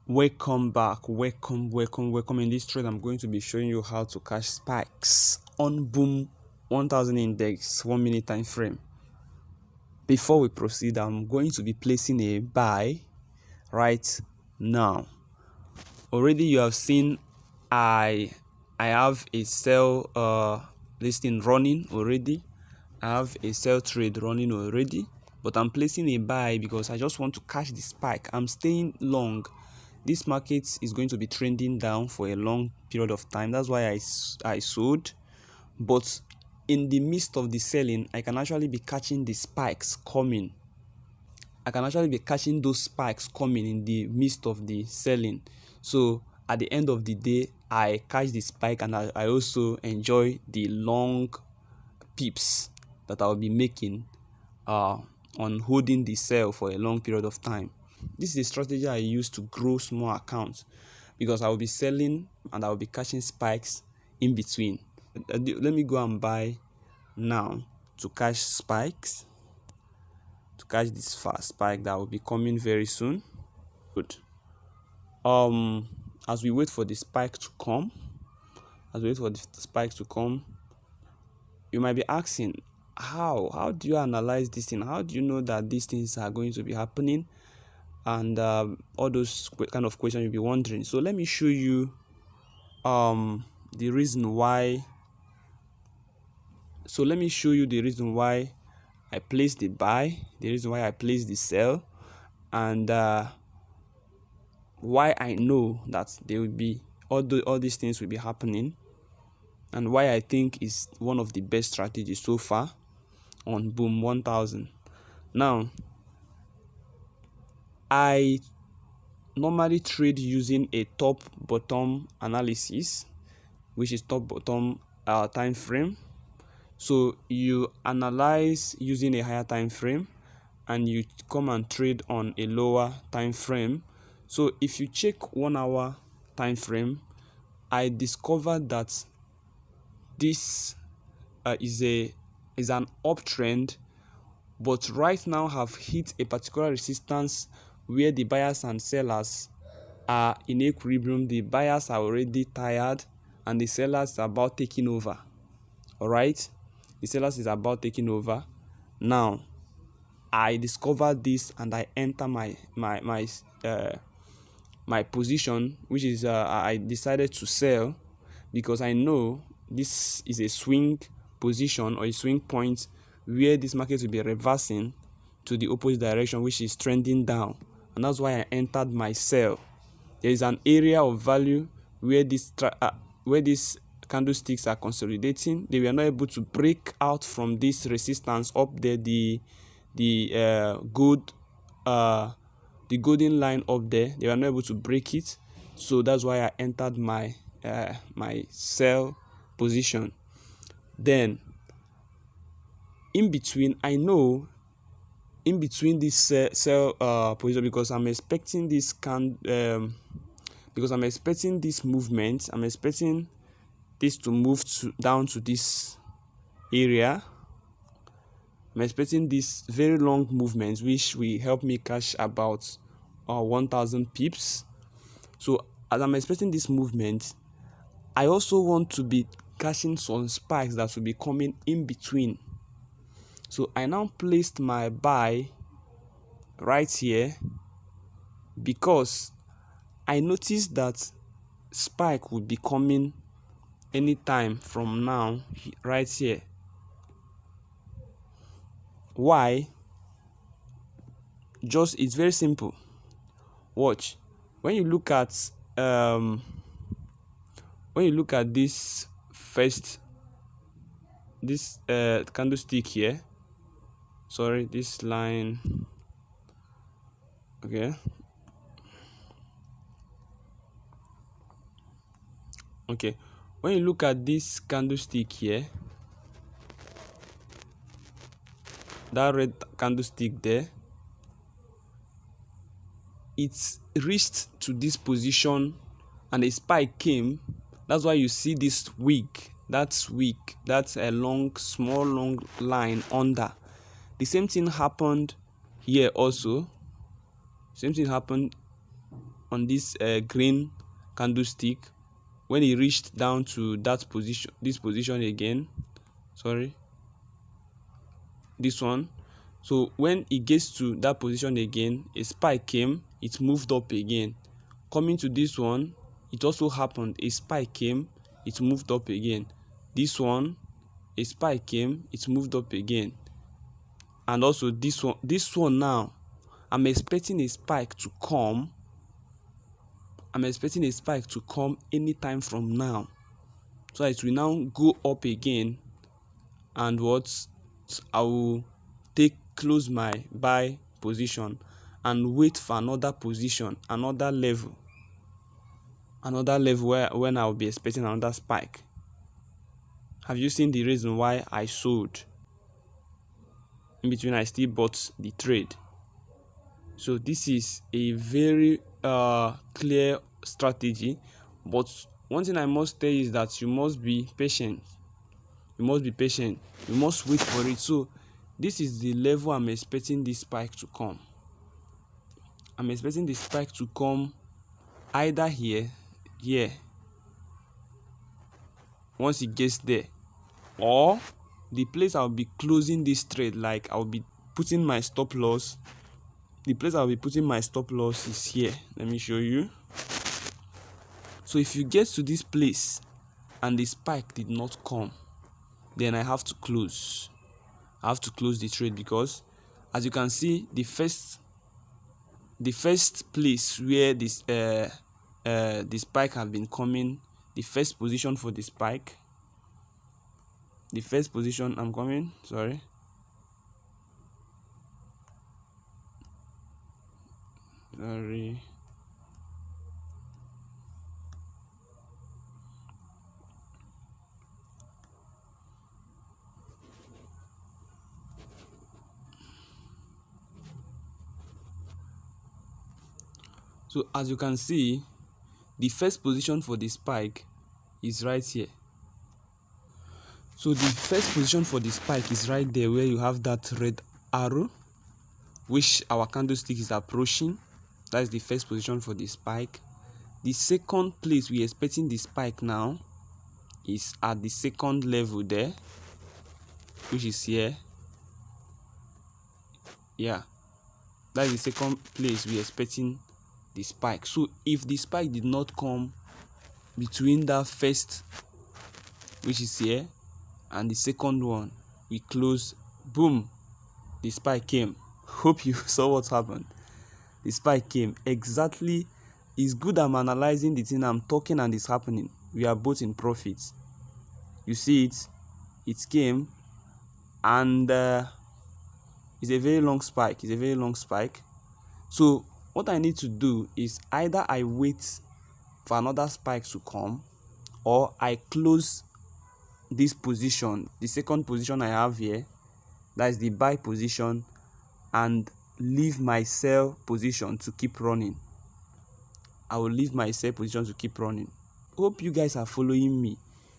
Welcome back, welcome. In this trade I'm going to be showing you how to catch spikes on boom 1000 index 1 minute time frame. Before we proceed, I'm going to be placing a buy right now. Already you have seen I have a sell listing running already. I have a sell trade running already, but I'm placing a buy because I just want to catch the spike. I'm staying long. This market is going to be trending down for a long period of time. That's why I sold. But in the midst of the selling, I can actually be catching the spikes coming. I can actually be catching those spikes coming in the midst of the selling. So at the end of the day, I catch the spike and I also enjoy the long pips that I'll be making on holding the sell for a long period of time. This is a strategy I use to grow small accounts because I will be selling and I will be catching spikes in between. Let me go and buy now to catch spikes, to catch this fast spike that will be coming very soon. Good. As we wait for the spike to come, you might be asking, how do you analyze this thing? How do you know that these things are going to be happening? And all those kind of questions you'll be wondering. So let me show you the reason why. So let me show you the reason why I placed the buy, the reason why I placed the sell, and why I know that there will be all these things will be happening, and why I think is one of the best strategies so far on boom 1000. Now, I normally trade using a top bottom analysis, which is top bottom time frame. So you analyze using a higher time frame and you come and trade on a lower time frame. So if you check 1 hour time frame, I discovered that this is an uptrend, but right now have hit a particular resistance where the buyers and sellers are in equilibrium. The buyers are already tired and the sellers are about taking over. All right, the sellers is about taking over. Now I discovered this and I enter my position, which is I decided to sell because I know this is a swing position or a swing point where this market will be reversing to the opposite direction, which is trending down, and that's why I entered my sell. There is an area of value where these candlesticks are consolidating. They were not able to break out from this resistance up there, the golden line up there. They were not able to break it, so that's why I entered my my sell position. Then in between, I know in between this sell position, because I'm expecting this because I'm expecting this movement, I'm expecting this to move down to this area. I'm expecting this very long movement, which will help me cash about 1000 pips. So as I'm expecting this movement, I also want to be cashing some spikes that will be coming in between. So I now placed my buy right here because I noticed that spike would be coming anytime from now right here. Why? Just, it's very simple. Watch. When you look at this first, this candlestick here, sorry, this line, okay, when you look at this candlestick here, that red candlestick there, it's reached to this position and a spike came. That's why you see this wick. That's a small long line under. The same thing happened here also. Same thing happened on this green candlestick. When it reached down to that position, this position again, sorry, this one. So when it gets to that position again, a spike came, it moved up again. Coming to this one, it also happened, a spike came, it moved up again. This one, a spike came, it moved up again. And also this one now, I'm expecting a spike to come. I'm expecting a spike to come anytime from now. So it will now go up again, and what, I will close my buy position and wait for another position, another level where when I'll be expecting another spike. Have you seen the reason why I sold? In between, I still bought the trade. So this is a very clear strategy, but one thing I must tell you is that you must be patient. You must wait for it. So this is the level I'm expecting this spike to come. I'm expecting the spike to come either here, once it gets there, or the place I'll be closing this trade, like I'll be putting my stop loss. The place I'll be putting my stop loss is here. Let me show you. So if you get to this place and the spike did not come, then I have to close. I have to close the trade, because as you can see, the first place where this the spike have been coming, the first position for the spike, the first position I'm coming, sorry, so as you can see, the first position for the spike is right here. So the first position for the spike is right there, where you have that red arrow, which our candlestick is approaching. That is the first position for the spike. The second place we're expecting the spike now is at the second level there, which is here. Yeah, that is the second place we're expecting the spike. So if the spike did not come between that first, which is here, and the second one, we close, boom, the spike came. Hope you saw what happened. The spike came exactly. It's good I'm analyzing the thing, I'm talking, and it's happening. We are both in profits. You see it came, and it's a very long spike. So what I need to do is either I wait for another spike to come, or I close this position, the second position I have here, that is the buy position, and leave my sell position to keep running. I will leave my sell position to keep running. Hope you guys are following me.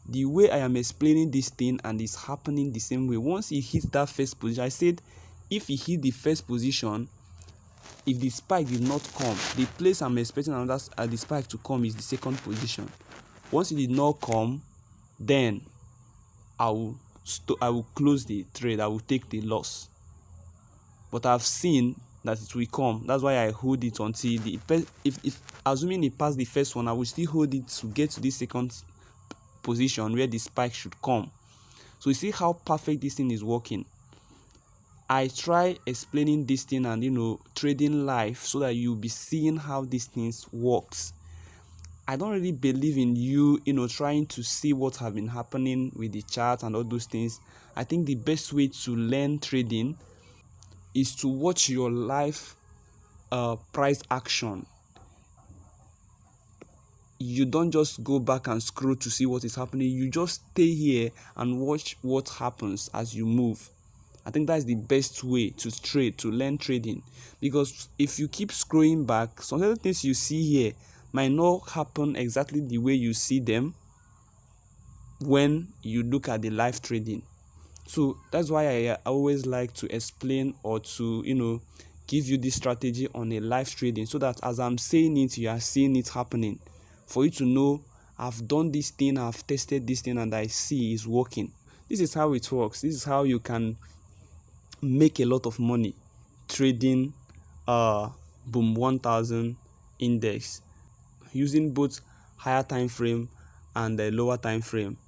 The way I am explaining this thing, and it's happening the same way. Once he hits that first position, I said if he hit the first position, if the spike did not come, the place I'm expecting another the spike to come is the second position. Once it did not come, then I will close the trade. I will take the loss. But I've seen that it will come. That's why I hold it until if assuming it passed the first one, I will still hold it to get to the second position where the spike should come. So you see how perfect this thing is working. I try explaining this thing and trading live, so that you'll be seeing how these things works. I don't really believe in you trying to see what have been happening with the chart and all those things. I think the best way to learn trading is to watch your live price action. You don't just go back and scroll to see what is happening. You just stay here and watch what happens as you move. I think that's the best way to trade, to learn trading. Because if you keep scrolling back, some other things you see here might not happen exactly the way you see them when you look at the live trading. So that's why I always like to explain, or to give you this strategy on a live trading, so that as I'm saying it, you are seeing it happening, for you to know I've done this thing, I've tested this thing, and I see it's working. This is how it works. This is how you can make a lot of money trading boom 1000 index using both higher time frame and the lower time frame,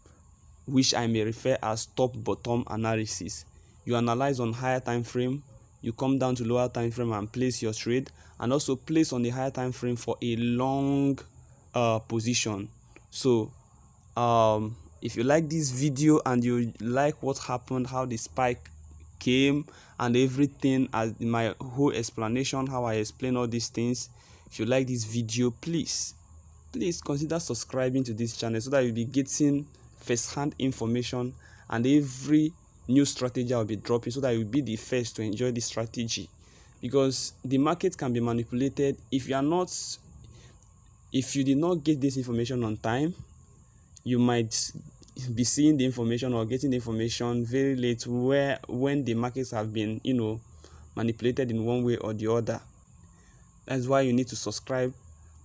which I may refer as top bottom analysis. You analyze on higher time frame, you come down to lower time frame and place your trade, and also place on the higher time frame for a long position. So if you like this video and you like what happened, how the spike came and everything, as my whole explanation, how I explain all these things, if you like this video, please consider subscribing to this channel, so that you'll be getting first-hand information and every new strategy I'll be dropping, so that you'll be the first to enjoy this strategy. Because the market can be manipulated. If you did not get this information on time, you might be seeing the information or getting the information very late, when the markets have been manipulated in one way or the other. That's why you need to subscribe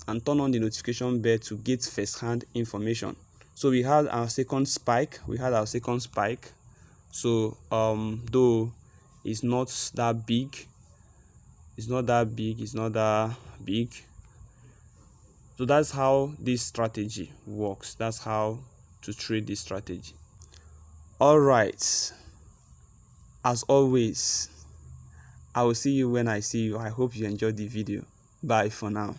and turn on the notification bell to get first-hand information. So we had our second spike. So though it's not that big, so that's how this strategy works. That's how to trade this strategy. All right, as always, I will see you when I see you. I hope you enjoyed the video. Bye for now.